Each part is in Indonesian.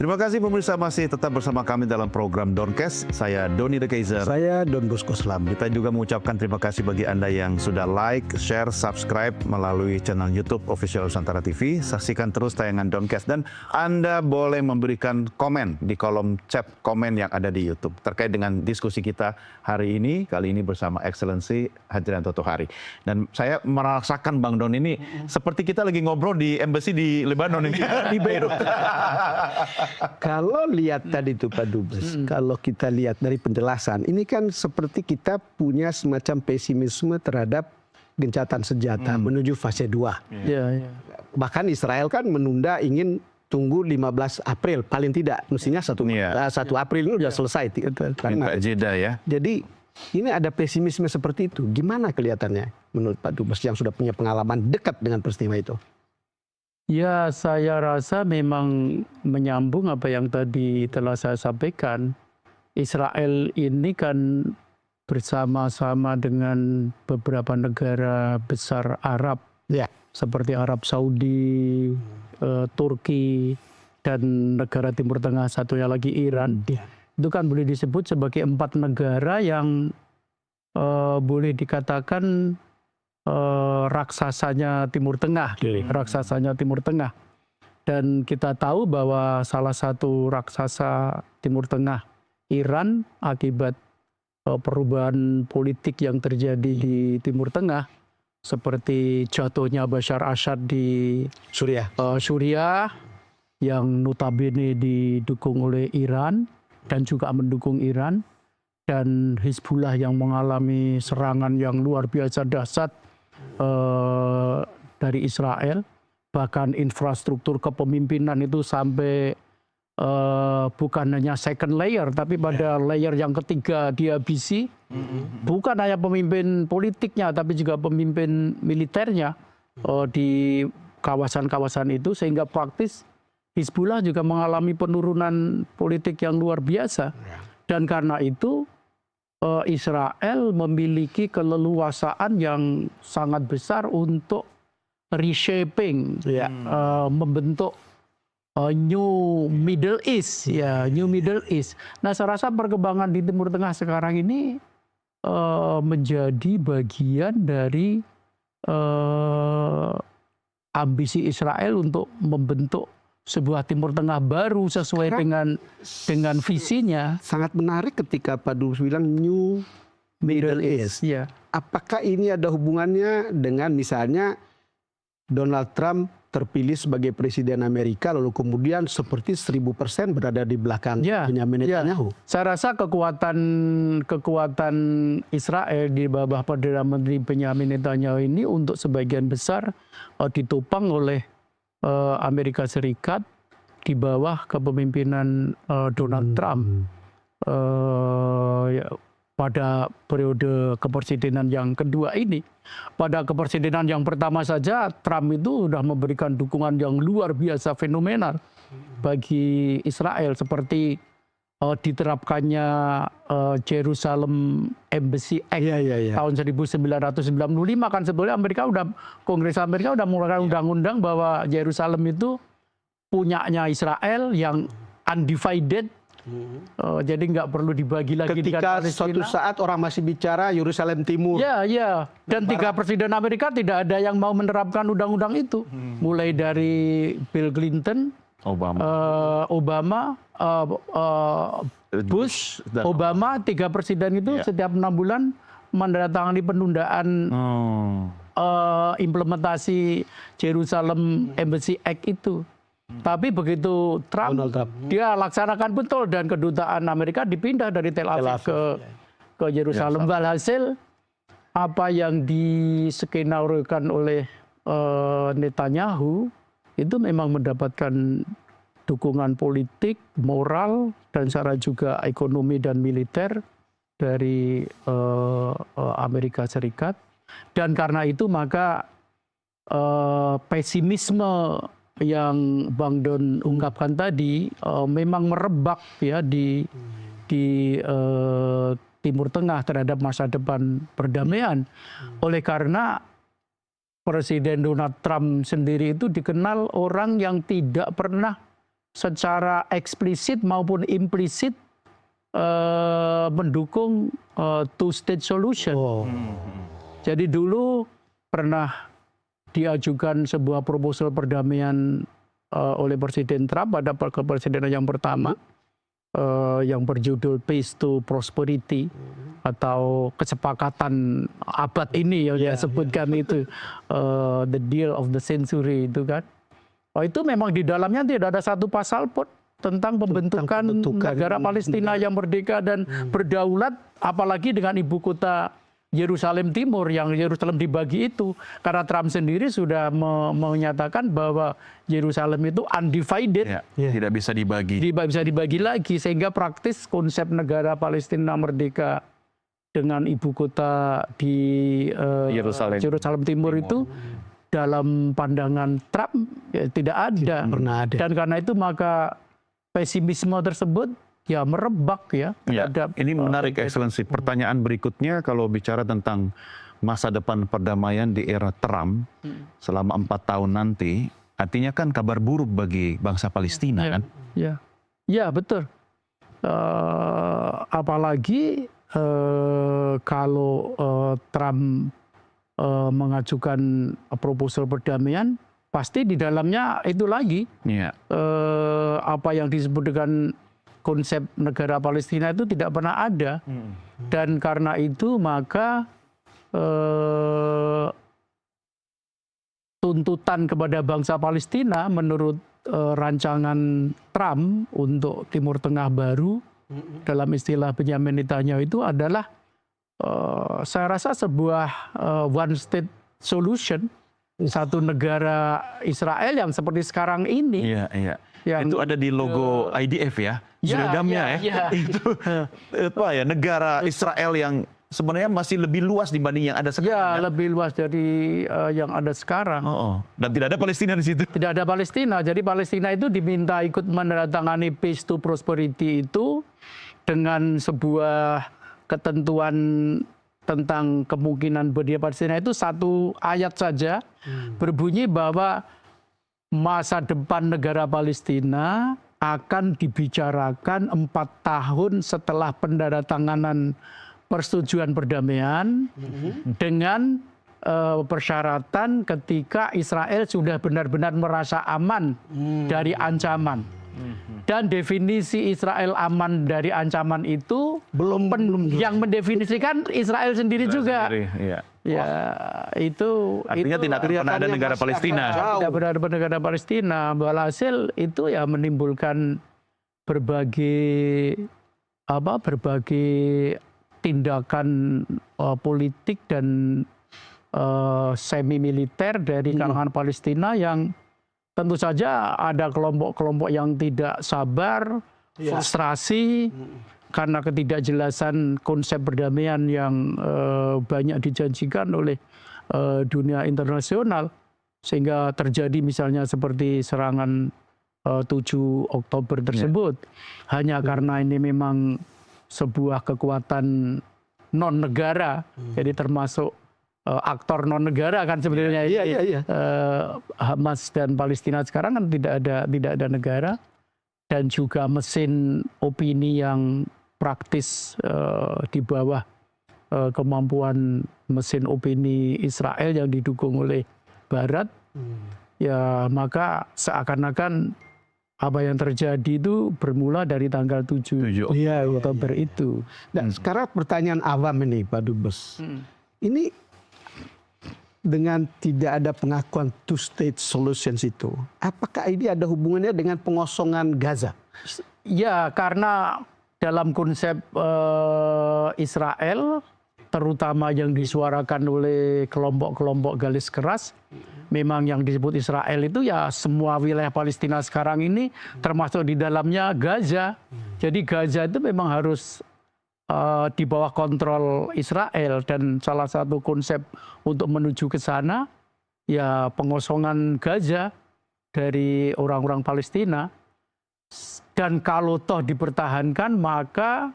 Terima kasih pemirsa masih tetap bersama kami dalam program Doncast. Saya Doni The Kaiser. Saya Don Bosco Slam. Kita juga mengucapkan terima kasih bagi Anda yang sudah like, share, subscribe melalui channel YouTube Official Nusantara TV. Saksikan terus tayangan Doncast dan Anda boleh memberikan komen di kolom chat komen yang ada di YouTube terkait dengan diskusi kita hari ini. Kali ini bersama Excellency Hadrianto Tohari. Dan saya merasakan Bang Don ini seperti kita lagi ngobrol di embassy di Lebanon ini. Di Beirut. Kalau lihat tadi itu Pak Dubes, kalau kita lihat dari penjelasan, ini kan seperti kita punya semacam pesimisme terhadap gencatan senjata menuju fase 2. Bahkan Israel kan menunda, ingin tunggu 15 April, paling tidak. Mestinya 1 April ini sudah selesai. Minta jeda ya. Jadi ini ada pesimisme seperti itu. Gimana kelihatannya menurut Pak Dubes yang sudah punya pengalaman dekat dengan peristiwa itu? Ya, saya rasa memang menyambung apa yang tadi telah saya sampaikan. Israel ini kan bersama-sama dengan beberapa negara besar Arab, seperti Arab Saudi, Turki, dan negara Timur Tengah satunya lagi Iran. Itu kan boleh disebut sebagai 4 negara yang boleh dikatakan raksasanya Timur Tengah, raksasanya Timur Tengah. Dan kita tahu bahwa salah satu raksasa Timur Tengah, Iran, akibat perubahan politik yang terjadi di Timur Tengah, seperti jatuhnya Bashar Assad di Suriah, yang notabene didukung oleh Iran dan juga mendukung Iran, dan Hizbullah yang mengalami serangan yang luar biasa dahsyat dari Israel, bahkan infrastruktur kepemimpinan itu sampai bukan hanya second layer, tapi pada layer yang ketiga dihabisi. Bukan hanya pemimpin politiknya, tapi juga pemimpin militernya di kawasan-kawasan itu, sehingga praktis Hizbullah juga mengalami penurunan politik yang luar biasa. Dan karena itu Israel memiliki keleluasaan yang sangat besar untuk reshaping, membentuk New Middle East, New Middle East. Nah, saya rasa perkembangan di Timur Tengah sekarang ini menjadi bagian dari ambisi Israel untuk membentuk sebuah Timur Tengah baru sesuai dengan visinya. Sangat menarik ketika Pak Dubes bilang New Middle East. Apakah ini ada hubungannya dengan misalnya Donald Trump terpilih sebagai Presiden Amerika, lalu kemudian seperti 1000% berada di belakang Benjamin Netanyahu? Saya rasa kekuatan Israel di bawah Perdana Menteri Benjamin Netanyahu ini untuk sebagian besar ditopang oleh Amerika Serikat di bawah kepemimpinan Donald Trump. Pada periode kepresidenan yang kedua ini. Pada kepresidenan yang pertama saja, Trump itu sudah memberikan dukungan yang luar biasa fenomenal bagi Israel, seperti diterapkannya Jerusalem Embassy Act tahun 1995. Kan sebetulnya Kongres Amerika sudah mengeluarkan undang-undang bahwa Jerusalem itu punyanya Israel yang undivided. Jadi nggak perlu dibagi lagi. Ketika suatu saat orang masih bicara Yerusalem Timur. Dan 3 presiden Amerika tidak ada yang mau menerapkan undang-undang itu. Mulai dari Bill Clinton, Obama, Bush, Obama, 3 presiden itu setiap 6 bulan menandatangani penundaan implementasi Jerusalem Embassy Act itu. Tapi begitu Trump, dia laksanakan betul, dan kedutaan Amerika dipindah dari Tel Aviv ke Yerusalem. Walhasil apa yang diskenario-kan oleh Netanyahu itu memang mendapatkan dukungan politik, moral, dan secara juga ekonomi dan militer dari Amerika Serikat. Dan karena itu maka pesimisme yang Bang Don ungkapkan tadi memang merebak di Timur Tengah terhadap masa depan perdamaian. Oleh karena Presiden Donald Trump sendiri itu dikenal orang yang tidak pernah secara eksplisit maupun implisit mendukung two-state solution. Jadi dulu pernah diajukan sebuah proposal perdamaian oleh Presiden Trump pada kepresidenan yang pertama, yang berjudul Peace to Prosperity atau kesepakatan abad ini yang dia sebutkan itu, the deal of the century itu kan. Itu memang di dalamnya tidak ada satu pasal pun tentang pembentukan negara Palestina yang merdeka dan berdaulat, apalagi dengan ibu kota Yerusalem Timur, yang Yerusalem dibagi itu. Karena Trump sendiri sudah menyatakan bahwa Yerusalem itu undivided. Tidak bisa dibagi. Tidak bisa dibagi lagi, sehingga praktis konsep negara Palestina merdeka dengan ibu kota di Yerusalem Timur itu dalam pandangan Trump tidak ada. Dan karena itu maka pesimisme tersebut merebak ya. Ini menarik, Excellency. Pertanyaan berikutnya, kalau bicara tentang masa depan perdamaian di era Trump selama 4 tahun nanti, artinya kan kabar buruk bagi bangsa Palestina kan? Ya betul. Apalagi kalau Trump mengajukan proposal perdamaian, pasti di dalamnya itu lagi apa yang disebut dengan konsep negara Palestina itu tidak pernah ada. Dan karena itu maka tuntutan kepada bangsa Palestina menurut rancangan Trump untuk Timur Tengah baru, dalam istilah Benjamin Netanyahu itu adalah saya rasa sebuah one state solution, satu negara Israel yang seperti sekarang ini. Itu ada di logo IDF ya, seragamnya Itu negara Israel yang sebenarnya masih lebih luas dibanding yang ada sekarang. Lebih luas dari yang ada sekarang. Dan tidak ada Palestina di situ. Tidak ada Palestina. Jadi Palestina itu diminta ikut menandatangani Peace to Prosperity itu dengan sebuah ketentuan tentang kemungkinan berdiri Palestina itu satu ayat saja, berbunyi bahwa masa depan negara Palestina akan dibicarakan 4 tahun setelah penandatanganan persetujuan perdamaian dengan persyaratan ketika Israel sudah benar-benar merasa aman dari ancaman. Dan definisi Israel aman dari ancaman itu belum yang mendefinisikan Israel sendiri juga. Itu artinya tidak pernah ada negara Palestina. Tidak pernah ada negara Palestina. Walhasil itu menimbulkan berbagai tindakan politik dan semi militer dari kalangan Palestina yang tentu saja ada kelompok-kelompok yang tidak sabar, frustrasi karena ketidakjelasan konsep perdamaian yang banyak dijanjikan oleh dunia internasional, sehingga terjadi misalnya seperti serangan 7 Oktober tersebut. Hanya karena ini memang sebuah kekuatan non negara, jadi termasuk aktor non negara kan sebenarnya. Hamas dan Palestina sekarang kan tidak ada negara, dan juga mesin opini yang praktis di bawah kemampuan mesin opini Israel yang didukung oleh Barat. Maka seakan-akan apa yang terjadi itu bermula dari tanggal 7 Oktober itu. Dan sekarang pertanyaan awam ini, Pak Dubes. Ini dengan tidak ada pengakuan two-state solutions itu, apakah ini ada hubungannya dengan pengosongan Gaza? Ya, karena dalam konsep Israel, terutama yang disuarakan oleh kelompok-kelompok garis keras, memang yang disebut Israel itu semua wilayah Palestina sekarang ini, termasuk di dalamnya Gaza. Jadi Gaza itu memang harus di bawah kontrol Israel, dan salah satu konsep untuk menuju ke sana pengosongan Gaza dari orang-orang Palestina. Dan kalau toh dipertahankan, maka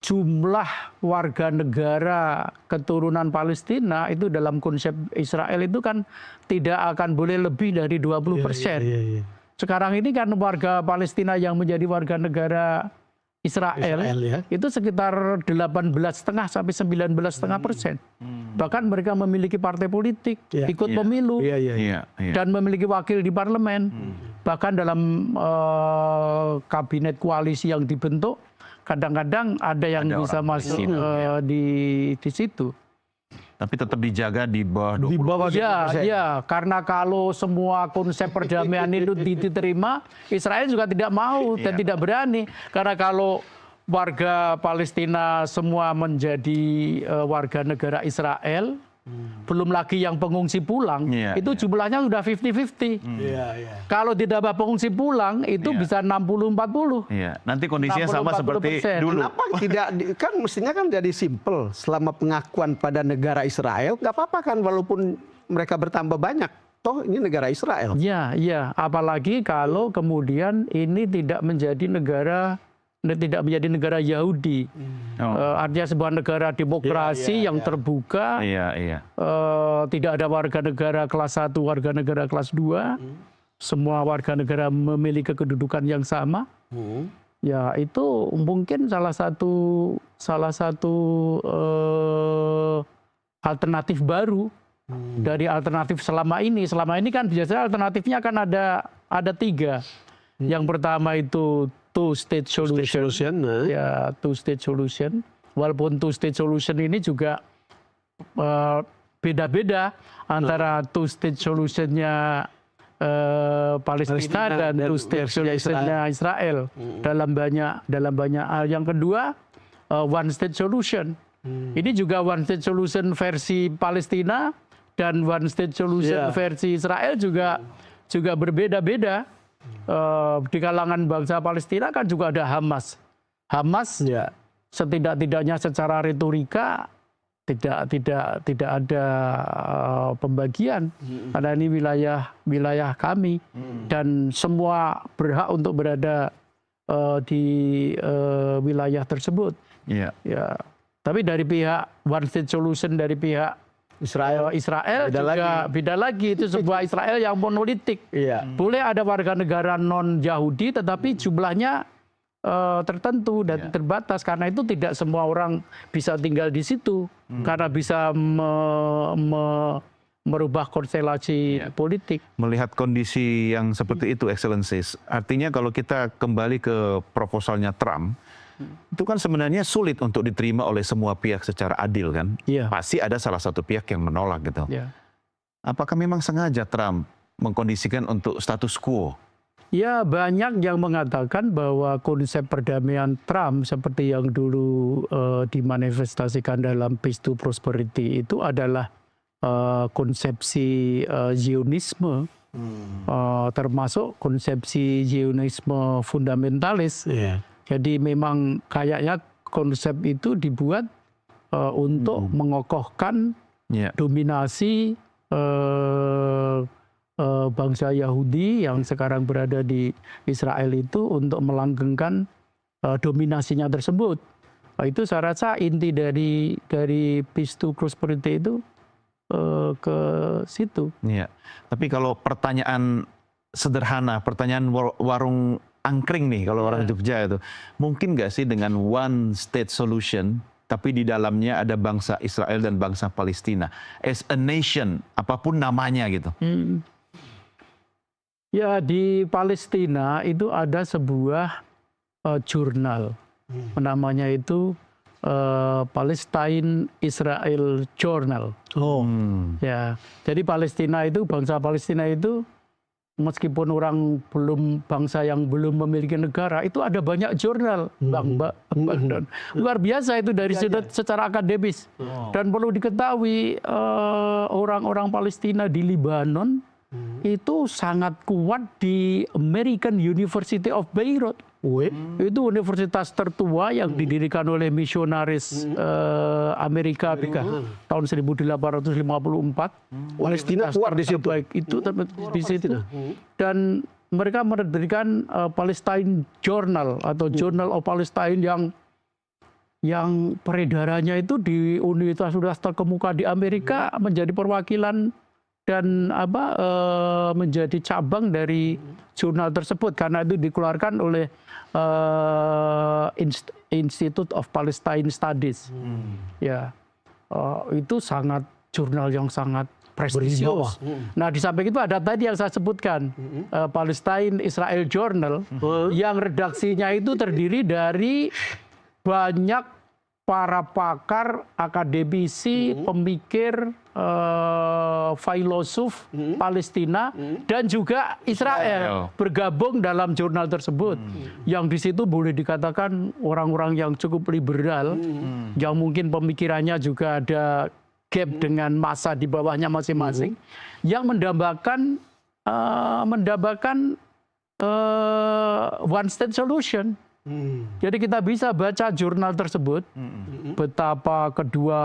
jumlah warga negara keturunan Palestina itu dalam konsep Israel itu kan tidak akan boleh lebih dari 20%. sekarang ini kan warga Palestina yang menjadi warga negara Israel ya. itu sekitar 18,5 sampai 19,5%. Bahkan mereka memiliki partai politik, ikut pemilu, dan memiliki wakil di parlemen. Bahkan dalam kabinet koalisi yang dibentuk, kadang-kadang ada yang bisa masuk di situ. Tapi tetap dijaga di bawah 20%. Di bawah 20%. Ya, karena kalau semua konsep perdamaian itu diterima, Israel juga tidak mau dan tidak berani. Karena kalau warga Palestina semua menjadi warga negara Israel, belum lagi yang pengungsi pulang, itu jumlahnya sudah 50-50. Kalau ditambah pengungsi pulang, itu bisa 60-40. Nanti kondisinya sama seperti dulu. Kenapa tidak, kan mestinya kan jadi simple. Selama pengakuan pada negara Israel, nggak apa-apa kan walaupun mereka bertambah banyak. Toh ini negara Israel. Iya. Apalagi kalau kemudian ini tidak menjadi negara Yahudi. Artinya sebuah negara demokrasi yang terbuka. Tidak ada warga negara kelas 1, warga negara kelas 2. Semua warga negara memiliki kedudukan yang sama. Ya, itu mungkin salah satu alternatif baru dari alternatif selama ini. Selama ini kan biasanya alternatifnya kan ada 3. Yang pertama itu two-state solution. Ya, two-state solution. Walaupun two-state solution ini juga beda-beda antara two-state solutionnya Palestina dan two-state solutionnya Israel. Dalam banyak hal. Yang kedua, one-state solution. Ini juga one-state solution versi Palestina dan one-state solution versi Israel juga berbeda-beda. Di kalangan bangsa Palestina kan juga ada Hamas. Setidak-tidaknya secara retorika tidak ada pembagian karena ini wilayah kami dan semua berhak untuk berada di wilayah tersebut. Tapi dari pihak one state solution dari pihak Israel juga beda lagi. Itu sebuah Israel yang monolitik. Boleh ada warga negara non Yahudi tetapi jumlahnya tertentu dan terbatas, karena itu tidak semua orang bisa tinggal di situ karena bisa merubah konstelasi politik. Melihat kondisi yang seperti itu, Excellencies, artinya kalau kita kembali ke proposalnya Trump, itu kan sebenarnya sulit untuk diterima oleh semua pihak secara adil kan? Pasti ada salah satu pihak yang menolak gitu. Apakah memang sengaja Trump mengkondisikan untuk status quo? Ya, banyak yang mengatakan bahwa konsep perdamaian Trump seperti yang dulu dimanifestasikan dalam Peace to Prosperity itu adalah konsepsi Zionisme, termasuk konsepsi Zionisme fundamentalis. Jadi memang kayaknya konsep itu dibuat untuk mengokohkan dominasi bangsa Yahudi yang sekarang berada di Israel itu untuk melanggengkan dominasinya tersebut. Itu saya rasa inti dari Peace to Prosperity itu ke situ. Tapi kalau pertanyaan sederhana, pertanyaan warung angkring nih kalau orang Jogja itu, mungkin nggak sih dengan one state solution tapi di dalamnya ada bangsa Israel dan bangsa Palestina as a nation, apapun namanya gitu? Ya, di Palestina itu ada sebuah jurnal, namanya itu Palestine Israel Journal. Ya, jadi Palestina itu, bangsa Palestina itu, meskipun orang bangsa yang belum memiliki negara, itu ada banyak jurnal, Bang Don. Luar biasa itu dari sudut secara akademis. Dan perlu diketahui orang-orang Palestina di Lebanon itu sangat kuat di American University of Beirut. Itu universitas tertua yang didirikan oleh misionaris Amerika tahun 1854. Palestina kuat di situ. Baik itu di situ. Dan mereka mendirikan Palestine Journal atau Journal of Palestine yang peredarannya itu di universitas terkemuka di Amerika menjadi perwakilan dan menjadi cabang dari jurnal tersebut karena itu dikeluarkan oleh Institute of Palestine Studies. Ya, itu sangat jurnal yang sangat prestisius. Nah, di samping itu ada tadi yang saya sebutkan, Palestine Israel Journal, yang redaksinya itu terdiri dari banyak para pakar, akademisi, pemikir, filosof Palestina dan juga Israel bergabung dalam jurnal tersebut. Yang di situ boleh dikatakan orang-orang yang cukup liberal, yang mungkin pemikirannya juga ada gap dengan masa di bawahnya masing-masing, yang mendambakan one state solution. Jadi kita bisa baca jurnal tersebut, betapa kedua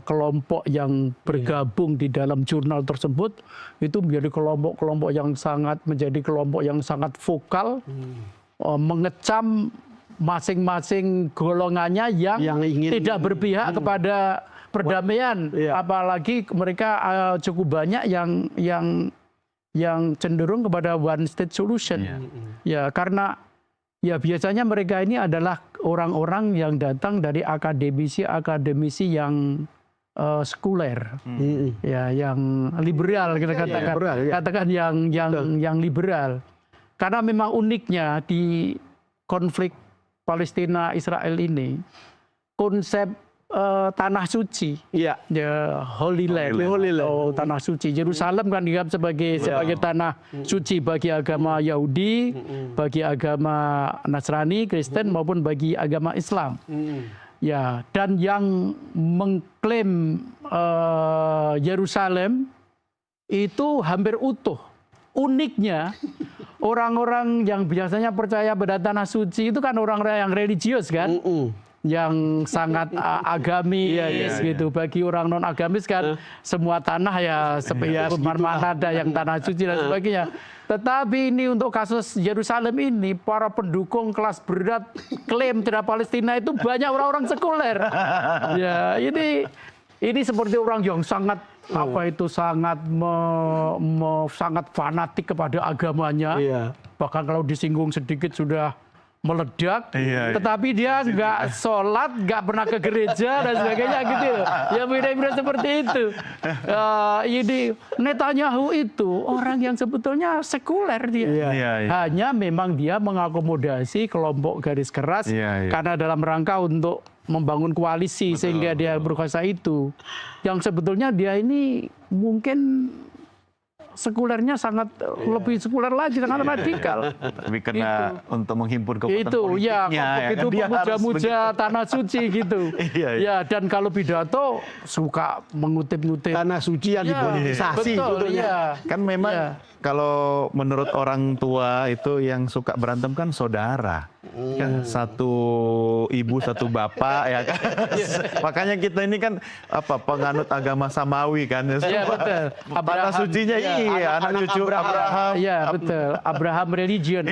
kelompok yang bergabung di dalam jurnal tersebut itu menjadi kelompok-kelompok yang sangat vokal, mengecam masing-masing golongannya yang tidak berpihak kepada perdamaian, apalagi mereka cukup banyak yang cenderung kepada one state solution. Ya, karena ya biasanya mereka ini adalah orang-orang yang datang dari akademisi yang sekuler, ya, yang liberal kita katakan yang liberal. Karena memang uniknya di konflik Palestina Israel ini konsep tanah suci, ya Holy Land, tanah suci. Yerusalem kan dianggap sebagai tanah suci bagi agama Yahudi, bagi agama Nasrani, Kristen maupun bagi agama Islam. Ya, dan yang mengklaim Yerusalem itu hampir utuh. Uniknya orang-orang yang biasanya percaya pada tanah suci itu kan orang-orang yang religius kan. Yang sangat agamis gitu. Bagi orang non agamis kan semua tanah ya mana ada yang tanah suci dan sebagainya. Tetapi ini untuk kasus Yerusalem ini para pendukung kelas berat klaim terhadap Palestina itu banyak orang-orang sekuler. Ya, ini seperti orang yang sangat sangat fanatik kepada agamanya. Bahkan kalau disinggung sedikit sudah meledak, tetapi dia nggak sholat, nggak pernah ke gereja dan sebagainya gitu. Ya beda-beda seperti itu. Ini Netanyahu itu orang yang sebetulnya sekuler dia. Hanya memang dia mengakomodasi kelompok garis keras karena dalam rangka untuk membangun koalisi sehingga dia berkuasa itu. Yang sebetulnya dia ini mungkin sekulernya sangat lebih sekuler lagi, sangat radikal. Tapi karena untuk menghimpun kekuatan itu, politiknya, begitu memuja-muja tanah suci gitu. Ya, dan kalau pidato suka mengutip-ngutip tanah suci yang dipolitisasi. Betul, Kan memang kalau menurut orang tua itu yang suka berantem kan saudara. Kan satu ibu satu bapak ya kan. Makanya kita ini kan penganut agama samawi kan. Iya betul. Tanah sucinya anak cucu Abraham. Iya betul. Abraham religion.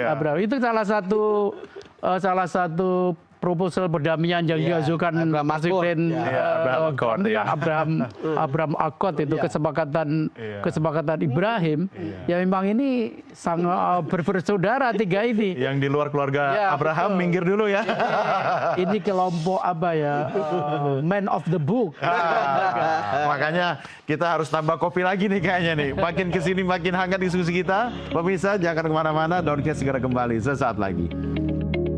Abraham itu salah satu proposal perdamaian yang diajukan Presiden Abraham Accord itu kesepakatan Ibrahim. Ya memang ini sangat bersaudara tiga ini. Yang di luar keluarga Abraham minggir dulu ya. Ini kelompok man of the book. Makanya kita harus tambah kopi lagi nih kayaknya nih. Makin kesini makin hangat diskusi kita. Pemirsa jangan kemana-mana. Downcast segera kembali sesaat lagi.